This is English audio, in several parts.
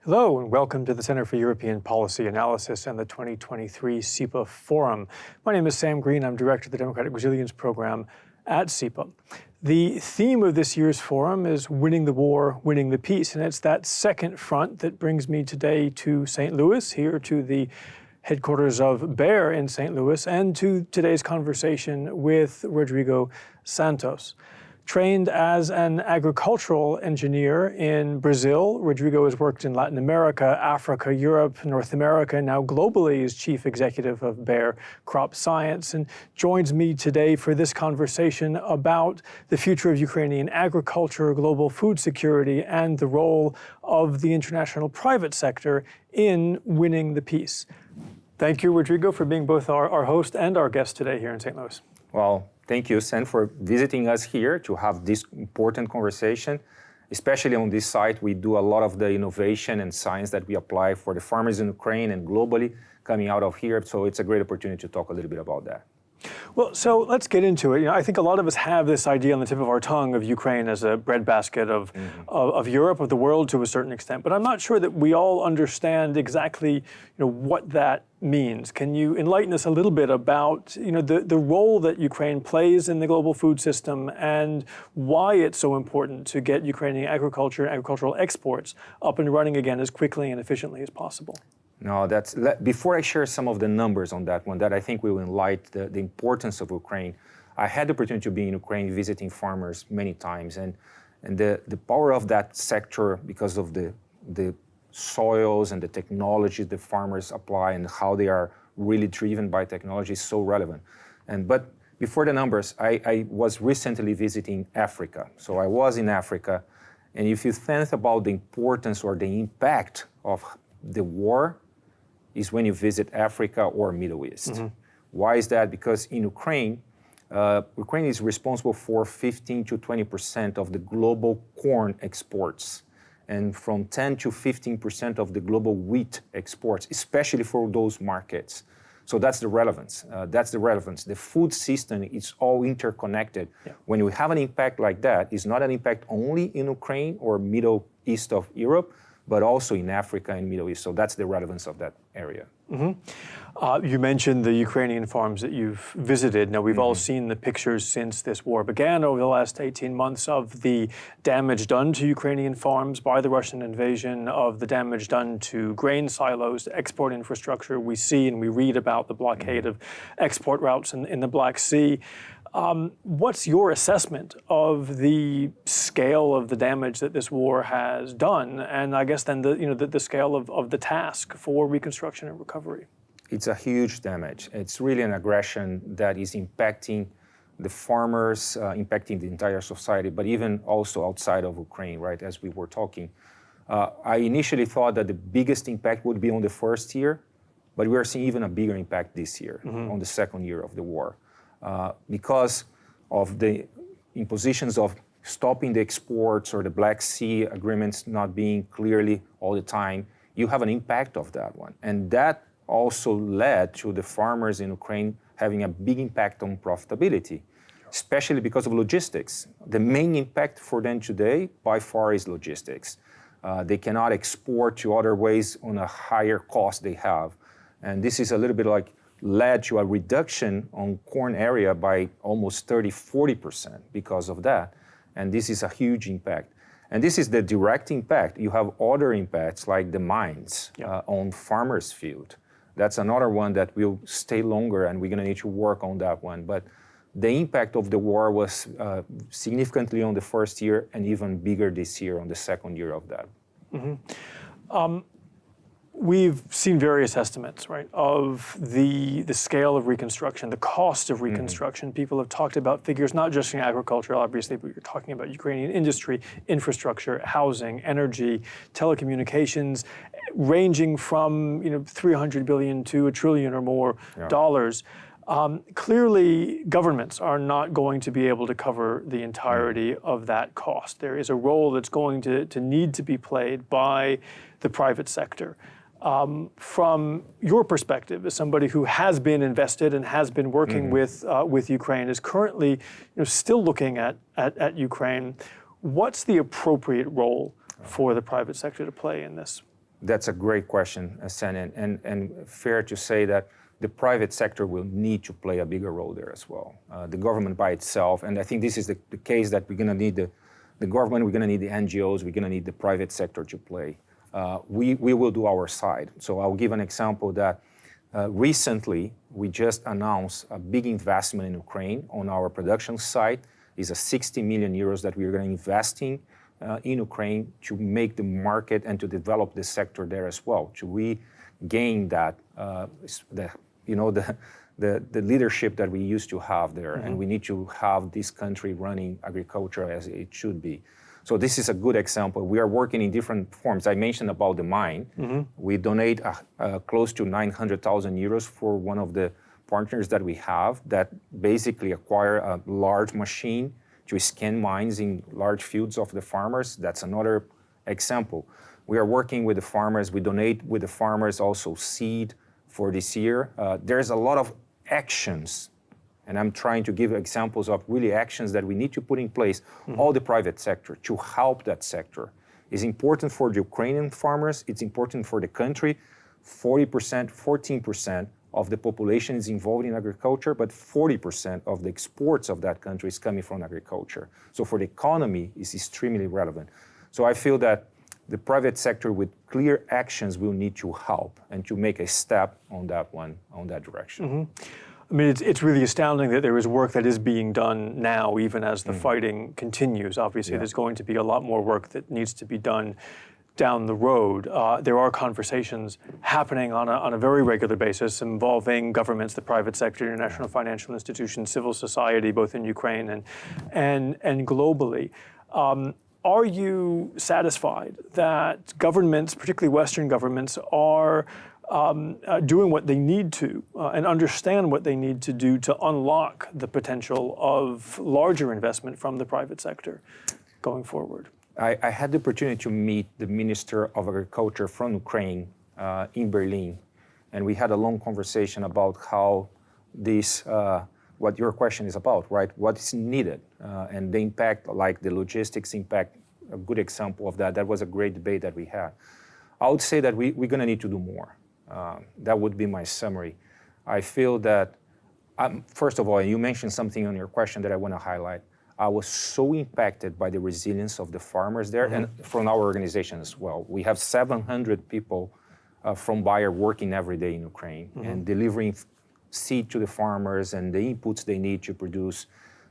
Hello and welcome to the Center for European Policy Analysis and the 2023 CEPA Forum. My name is Sam Greene. I'm Director of the Democratic Resilience Program at CEPA. The theme of this year's forum is winning the war, winning the peace, and it's that second front that brings me today to St. Louis, here to the headquarters of Bayer in St. Louis, and to today's conversation with Rodrigo Santos. Trained as an agricultural engineer in Brazil, Rodrigo has worked in Latin America, Africa, Europe, North America, and now globally is chief executive of Bayer Crop Science, and joins me today for this conversation about the future of Ukrainian agriculture, global food security, and the role of the international private sector in winning the peace. Thank you, Rodrigo, for being both our host and our guest today here in St. Louis. Well, thank you, Sam, for visiting us here to have this important conversation. Especially on this site, we do a lot of the innovation and science that we apply for the farmers in Ukraine and globally coming out of here. So it's a great opportunity to talk a little bit about that. Well, so let's get into it. I think a lot of us have this idea on the tip of our tongue of Ukraine as a breadbasket of Europe, of the world to a certain extent. But I'm not sure that we all understand exactly, what that means. Can you enlighten us a little bit about, the role that Ukraine plays in the global food system and why it's so important to get Ukrainian agriculture and agricultural exports up and running again as quickly and efficiently as possible? No, before I share some of the numbers on that one, that I think will enlighten the importance of Ukraine. I had the opportunity to be in Ukraine visiting farmers many times, and the power of that sector, because of the soils and the technologies the farmers apply and how they are really driven by technology is so relevant. But before the numbers, I was recently visiting Africa. So I was in Africa, and if you think about the importance or the impact of the war, is when you visit Africa or Middle East. Mm-hmm. Why is that? Because in Ukraine, Ukraine is responsible for 15 to 20% of the global corn exports, and from 10 to 15% of the global wheat exports, especially for those markets. So that's the relevance. The food system is all interconnected. Yeah. When we have an impact like that, it's not an impact only in Ukraine or Middle East of Europe, but also in Africa and Middle East. So that's the relevance of that area. Mm-hmm. You mentioned the Ukrainian farms that you've visited. Now, we've all seen the pictures since this war began over the last 18 months of the damage done to Ukrainian farms by the Russian invasion, of the damage done to grain silos, export infrastructure. We see and we read about the blockade of export routes in the Black Sea. What's your assessment of the scale of the damage that this war has done, and I guess then the scale of the task for reconstruction and recovery? It's a huge damage. It's really an aggression that is impacting the farmers, impacting the entire society, but even also outside of Ukraine, right, as we were talking. I initially thought that the biggest impact would be on the first year, but we are seeing even a bigger impact this year, on the second year of the war. Because of the impositions of stopping the exports or the Black Sea agreements not being clearly all the time, you have an impact of that one. And that also led to the farmers in Ukraine having a big impact on profitability, especially because of logistics. The main impact for them today, by far, is logistics. They cannot export to other ways on a higher cost they have. And this is a little bit like led to a reduction on corn area by almost 30-40% because of that. And this is a huge impact. And this is the direct impact. You have other impacts like the mines on farmers' field. That's another one that will stay longer, and we're going to need to work on that one. But the impact of the war was significantly on the first year and even bigger this year on the second year of that. Mm-hmm. We've seen various estimates, right, of the scale of reconstruction, the cost of reconstruction. People have talked about figures, not just in agriculture, obviously, but you're talking about Ukrainian industry, infrastructure, housing, energy, telecommunications, ranging from 300 billion to $1 trillion or more dollars. Clearly, governments are not going to be able to cover the entirety of that cost. There is a role that's going to need to be played by the private sector. From your perspective, as somebody who has been invested and has been working with Ukraine, is currently still looking at Ukraine, what's the appropriate role for the private sector to play in this? That's a great question, Sam, and fair to say that the private sector will need to play a bigger role there as well. The government by itself, and I think this is the case that we're going to need the government, we're going to need the NGOs, we're going to need the private sector to play. We will do our side. So I'll give an example that recently we just announced a big investment in Ukraine on our production site. It's a 60 million euros that we're going to invest in Ukraine to make the market and to develop the sector there as well, to regain that, the leadership that we used to have there. Mm-hmm. And we need to have this country running agriculture as it should be. So this is a good example. We are working in different forms. I mentioned about the mine. Mm-hmm. We donate close to 900,000 euros for one of the partners that we have that basically acquire a large machine to scan mines in large fields of the farmers. That's another example. We are working with the farmers. We donate with the farmers also seed for this year. There's a lot of actions, and I'm trying to give examples of really actions that we need to put in place, mm-hmm. all the private sector, to help that sector. It's important for the Ukrainian farmers. It's important for the country. 14% of the population is involved in agriculture, but 40% of the exports of that country is coming from agriculture. So for the economy, it's extremely relevant. So I feel that the private sector with clear actions will need to help and to make a step on that direction. Mm-hmm. I mean, it's really astounding that there is work that is being done now, even as the fighting continues. Obviously, there's going to be a lot more work that needs to be done down the road. There are conversations happening on a very regular basis involving governments, the private sector, international financial institutions, civil society, both in Ukraine and globally. Are you satisfied that governments, particularly Western governments, are doing what they need to and understand what they need to do to unlock the potential of larger investment from the private sector going forward? I had the opportunity to meet the Minister of Agriculture from Ukraine in Berlin, and we had a long conversation about how this, what your question is about, right? What is needed and the impact, like the logistics impact, a good example of that. That was a great debate that we had. I would say that we're going to need to do more. That would be my summary. I feel that, first of all, you mentioned something on your question that I want to highlight. I was so impacted by the resilience of the farmers there, mm-hmm. and from our organization as well. We have 700 people from Bayer working every day in Ukraine, mm-hmm. and delivering seed to the farmers and the inputs they need to produce.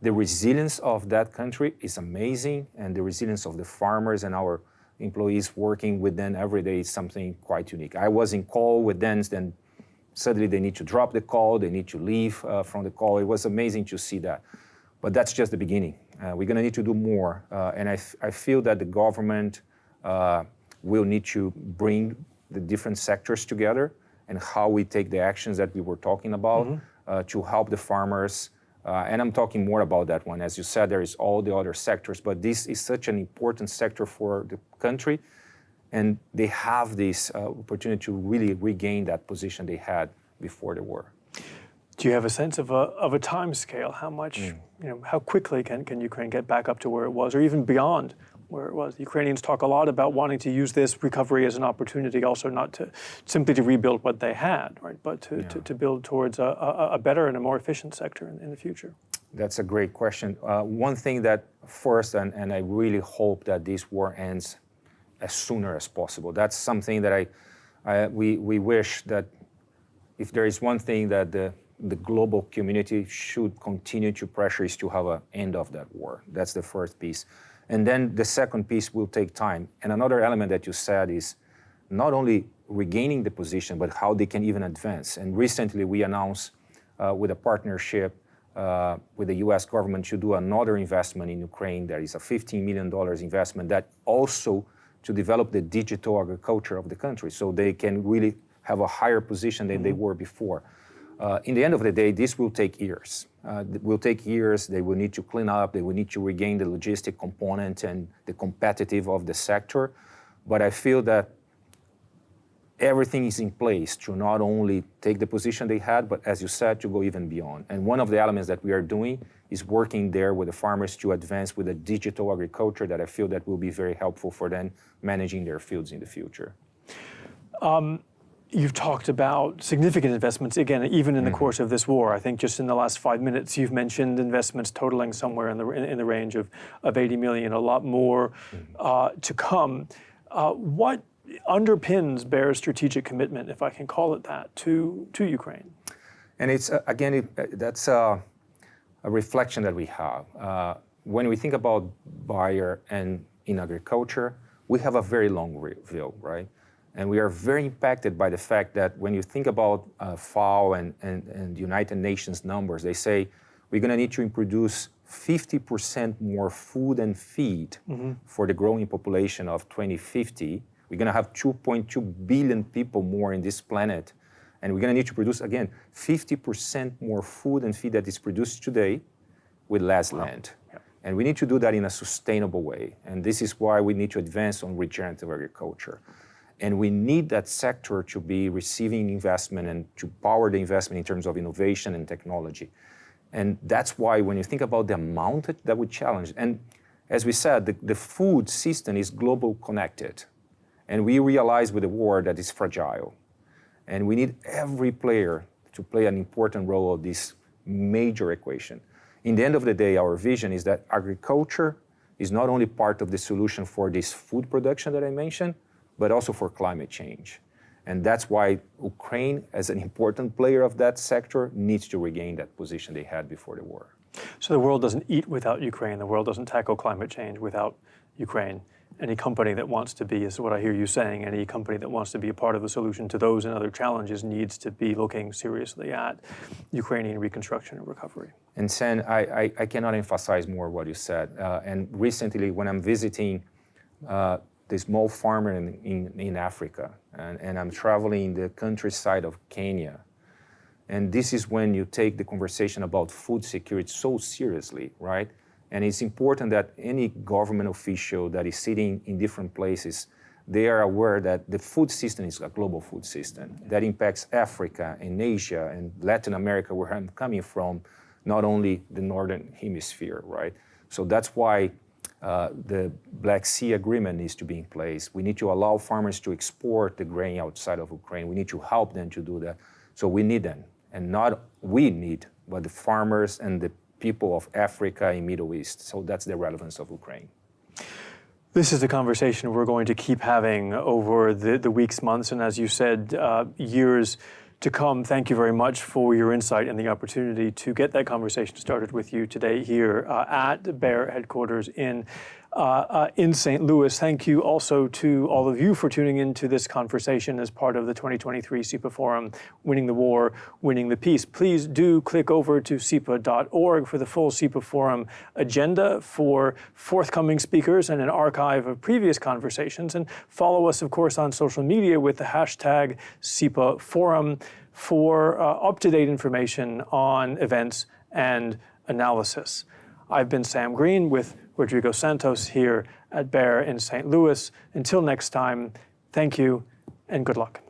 The resilience of that country is amazing, and the resilience of the farmers and our employees working with them every day is something quite unique. I was in call with them, then suddenly they need to drop the call, they need to leave from the call. It was amazing to see that. But that's just the beginning. We're going to need to do more. And I feel that the government will need to bring the different sectors together and how we take the actions that we were talking about, mm-hmm. To help the farmers. And I'm talking more about that one. As you said, there is all the other sectors, but this is such an important sector for the country. And they have this opportunity to really regain that position they had before the war. Do you have a sense of a time scale? How much, how quickly can Ukraine get back up to where it was, or even beyond where it was? The Ukrainians talk a lot about wanting to use this recovery as an opportunity, also not to simply to rebuild what they had, right, but to build towards a better and a more efficient sector in the future. That's a great question. One thing that first, and I really hope that this war ends as sooner as possible. That's something that we wish that if there is one thing that the global community should continue to pressure is to have an end of that war. That's the first piece. And then the second piece will take time. And another element that you said is not only regaining the position, but how they can even advance. And recently we announced with a partnership with the US government to do another investment in Ukraine. There is a $15 million investment that also to develop the digital agriculture of the country so they can really have a higher position than they were before. In the end of the day, this will take years. It will take years. They will need to clean up. They will need to regain the logistic component and the competitive of the sector. But I feel that everything is in place to not only take the position they had, but as you said, to go even beyond. And one of the elements that we are doing is working there with the farmers to advance with a digital agriculture that I feel that will be very helpful for them managing their fields in the future. You've talked about significant investments, again, even in the course of this war. I think just in the last 5 minutes, you've mentioned investments totaling somewhere in the range of 80 million, a lot more to come. What underpins Baer's strategic commitment, if I can call it that, to Ukraine? And it's, again, that's a reflection that we have. When we think about Bayer and in agriculture, we have a very long view, right? And we are very impacted by the fact that when you think about FAO and United Nations numbers, they say we're going to need to produce 50% more food and feed for the growing population of 2050. We're going to have 2.2 billion people more in this planet. And we're going to need to produce, again, 50% more food and feed that is produced today with less land. Yep. And we need to do that in a sustainable way. And this is why we need to advance on regenerative agriculture. And we need that sector to be receiving investment and to power the investment in terms of innovation and technology. And that's why when you think about the amount that we challenge, and as we said, the food system is global connected. And we realize with the war that it's fragile. And we need every player to play an important role of this major equation. In the end of the day, our vision is that agriculture is not only part of the solution for this food production that I mentioned, but also for climate change. And that's why Ukraine, as an important player of that sector, needs to regain that position they had before the war. So the world doesn't eat without Ukraine. The world doesn't tackle climate change without Ukraine. Any company that wants to be, is what I hear you saying, any company that wants to be a part of the solution to those and other challenges needs to be looking seriously at Ukrainian reconstruction and recovery. And Sam, I cannot emphasize more what you said. And recently, when I'm visiting the small farmer in Africa, and I'm traveling in the countryside of Kenya. And this is when you take the conversation about food security so seriously, right? And it's important that any government official that is sitting in different places, they are aware that the food system is a global food system that impacts Africa and Asia and Latin America, where I'm coming from, not only the Northern Hemisphere, right? So that's why the Black Sea Agreement needs to be in place. We need to allow farmers to export the grain outside of Ukraine. We need to help them to do that. So we need them. And not we need, but the farmers and the people of Africa and Middle East. So that's the relevance of Ukraine. This is the conversation we're going to keep having over the weeks, months, and as you said, years to come. Thank you very much for your insight and the opportunity to get that conversation started with you today here at Bayer headquarters in St. Louis. Thank you also to all of you for tuning into this conversation as part of the 2023 CEPA Forum, Winning the War, Winning the Peace. Please do click over to cepa.org for the full CEPA Forum agenda, for forthcoming speakers and an archive of previous conversations. And follow us, of course, on social media with the hashtag CEPA Forum for up-to-date information on events and analysis. I've been Sam Greene with Rodrigo Santos here at Bayer in St. Louis. Until next time, thank you and good luck.